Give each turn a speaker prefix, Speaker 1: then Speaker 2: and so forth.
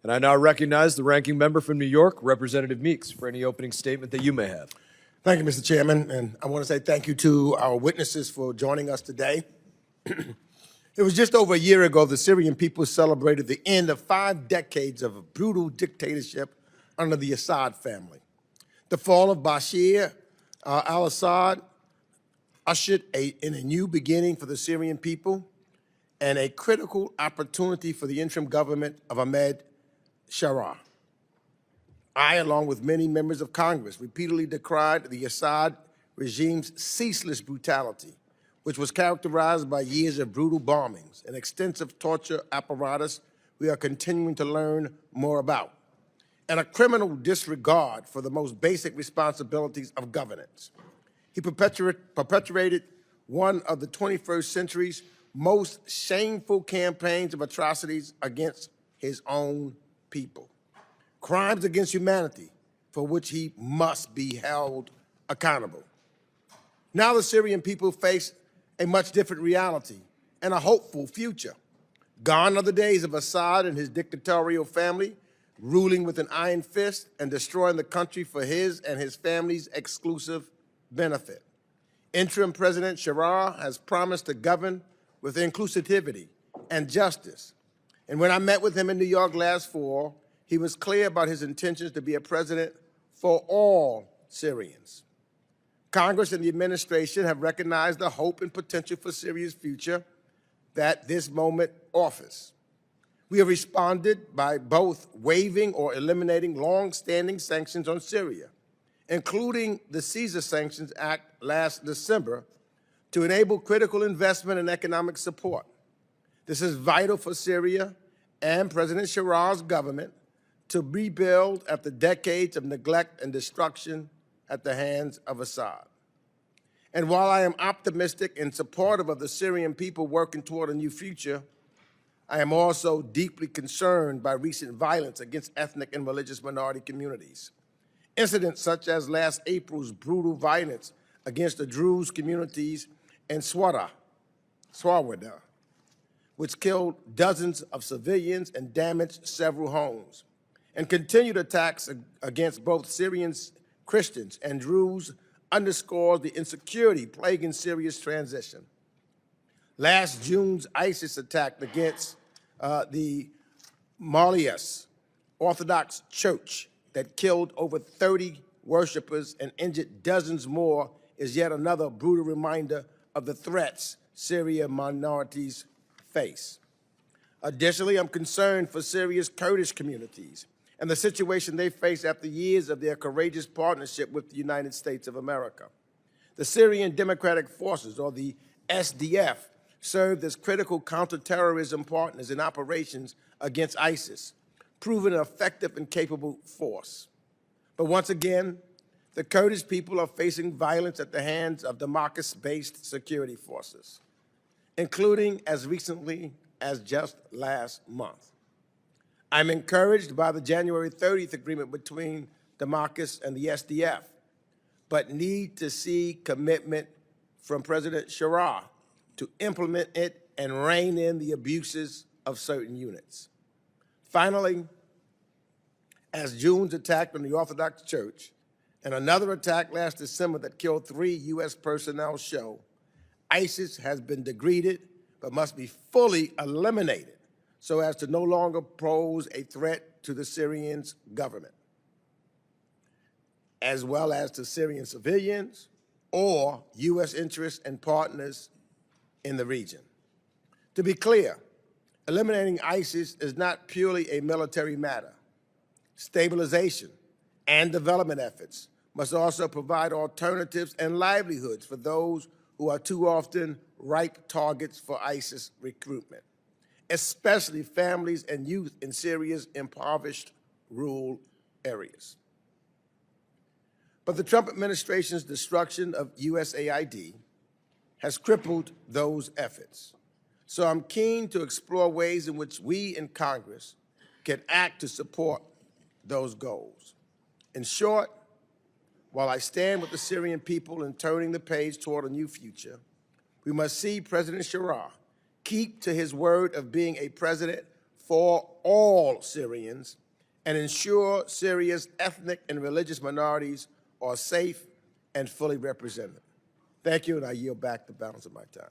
Speaker 1: And I now recognize the ranking member from New York, Representative Meeks, for any opening statement that you may have.
Speaker 2: Thank you, Mr. Chairman, and I want to say thank you to our witnesses for joining us today. It was just over a year ago the Syrian people celebrated the end of 5 decades of brutal dictatorship under the Assad family. The fall of Bashar al-Assad ushered in a new beginning for the Syrian people and a critical opportunity for the interim government of Ahmed Sharaa. I, along with many members of Congress, repeatedly decried the Assad regime's ceaseless brutality, which was characterized by years of brutal bombings and extensive torture apparatus we are continuing to learn more about, and a criminal disregard for the most basic responsibilities of governance. He perpetuated one of the 21st century's most shameful campaigns of atrocities against his own people. Crimes against humanity for which he must be held accountable. Now the Syrian people face a much different reality and a hopeful future. Gone are the days of Assad and his dictatorial family ruling with an iron fist and destroying the country for his and his family's exclusive benefit. Interim President Sharaa has promised to govern with inclusivity and justice. And when I met with him in New York last fall, he was clear about his intentions to be a president for all Syrians. Congress and the administration have recognized the hope and potential for Syria's future that this moment offers. We have responded by both waiving or eliminating long-standing sanctions on Syria, including the Caesar Sanctions Act last December, to enable critical investment and economic support. This is vital for Syria and President Sharaa's government to rebuild after decades of neglect and destruction at the hands of Assad. And while I am optimistic and supportive of the Syrian people working toward a new future, I am also deeply concerned by recent violence against ethnic and religious minority communities. Incidents such as last April's brutal violence against the Druze communities in Swawada, which killed dozens of civilians and damaged several homes, and continued attacks against both Syrian Christians and Druze underscores the insecurity plaguing Syria's transition. Last June's ISIS attack against the Marius Orthodox Church that killed over 30 worshipers and injured dozens more is yet another brutal reminder of the threats Syrian minorities face. Additionally, I'm concerned for Syria's Kurdish communities and the situation they face after years of their courageous partnership with the United States of America. The Syrian Democratic Forces, or the SDF, served as critical counterterrorism partners in operations against ISIS, proving an effective and capable force. But once again, the Kurdish people are facing violence at the hands of Damascus-based security forces, including as recently as just last month. I'm encouraged by the January 30th agreement between Damascus and the SDF, but need to see commitment from President Sharaa to implement it and rein in the abuses of certain units. Finally, as June's attack on the Orthodox Church and another attack last December that killed 3 U.S. personnel show, ISIS has been degraded but must be fully eliminated so as to no longer pose a threat to the Syrian government, as well as to Syrian civilians or U.S. interests and partners in the region. To be clear, eliminating ISIS is not purely a military matter. Stabilization and development efforts must also provide alternatives and livelihoods for those who are too often ripe targets for ISIS recruitment, especially families and youth in Syria's impoverished rural areas. But the Trump administration's destruction of USAID has crippled those efforts. So I'm keen to explore ways in which we in Congress can act to support those goals. In short, while I stand with the Syrian people in turning the page toward a new future, we must see President Sharaa keep to his word of being a president for all Syrians and ensure Syria's ethnic and religious minorities are safe and fully represented. Thank you, and I yield back the balance of my time.